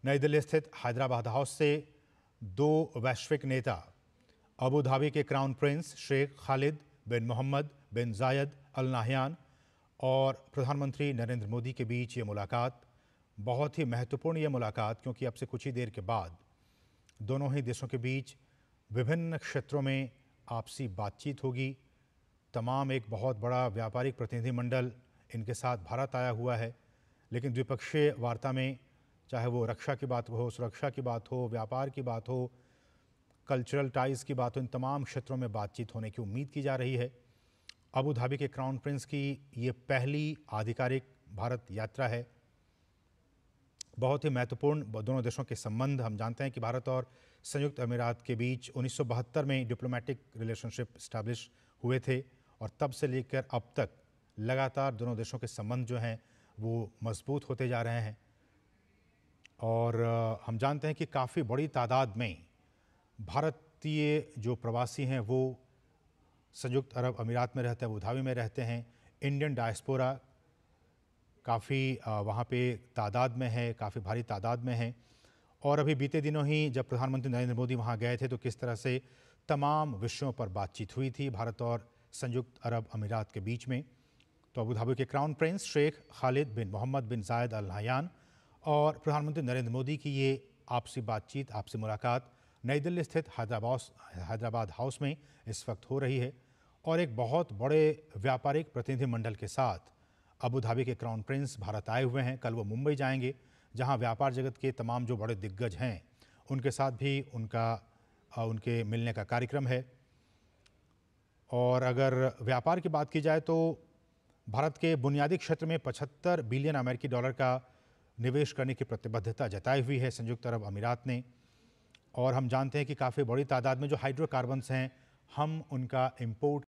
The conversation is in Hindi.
नई दिल्ली स्थित हैदराबाद हाउस से दो वैश्विक नेता अबू धाबी के क्राउन प्रिंस शेख खालिद बिन मोहम्मद बिन जायद अल नाहयान और प्रधानमंत्री नरेंद्र मोदी के बीच ये मुलाकात बहुत ही महत्वपूर्ण ये मुलाकात, क्योंकि अब से कुछ ही देर के बाद दोनों ही देशों के बीच विभिन्न क्षेत्रों में आपसी बातचीत होगी। तमाम एक बहुत बड़ा व्यापारिक प्रतिनिधिमंडल इनके साथ भारत आया हुआ है, लेकिन द्विपक्षीय वार्ता में चाहे वो रक्षा की बात हो, सुरक्षा की बात हो, व्यापार की बात हो, कल्चरल टाइज़ की बात हो, इन तमाम क्षेत्रों में बातचीत होने की उम्मीद की जा रही है। अबू धाबी के क्राउन प्रिंस की ये पहली आधिकारिक भारत यात्रा है। बहुत ही महत्वपूर्ण दोनों देशों के संबंध, हम जानते हैं कि भारत और संयुक्त अमीरात के बीच 1972 में डिप्लोमेटिक रिलेशनशिप इस्टेब्लिश हुए थे और तब से लेकर अब तक लगातार दोनों देशों के संबंध जो हैं वो मजबूत होते जा रहे हैं। और हम जानते हैं कि काफ़ी बड़ी तादाद में भारतीय जो प्रवासी हैं वो संयुक्त अरब अमीरात में रहते हैं, अबू धाबी में रहते हैं। इंडियन डायस्पोरा काफ़ी वहाँ पे तादाद में है, काफ़ी भारी तादाद में है। और अभी बीते दिनों ही जब प्रधानमंत्री नरेंद्र मोदी वहाँ गए थे तो किस तरह से तमाम विषयों पर बातचीत हुई थी भारत और संयुक्त अरब अमीरात के बीच में। तो अबू धाबी के क्राउन प्रिंस शेख खालिद बिन मोहम्मद बिन जायद अल नाहयान और प्रधानमंत्री नरेंद्र मोदी की ये आपसी बातचीत, आपसी मुलाकात नई दिल्ली स्थित हैदराबाद हाउस में इस वक्त हो रही है। और एक बहुत बड़े व्यापारिक प्रतिनिधिमंडल के साथ अबू धाबी के क्राउन प्रिंस भारत आए हुए हैं। कल वो मुंबई जाएंगे, जहां व्यापार जगत के तमाम जो बड़े दिग्गज हैं उनके साथ भी उनके मिलने का कार्यक्रम है। और अगर व्यापार की बात की जाए तो भारत के बुनियादी क्षेत्र में 75 बिलियन अमेरिकी डॉलर का निवेश करने की प्रतिबद्धता जताई हुई है संयुक्त अरब अमीरात ने। और हम जानते हैं कि काफ़ी बड़ी तादाद में जो हाइड्रोकार्बन्स हैं हम उनका इंपोर्ट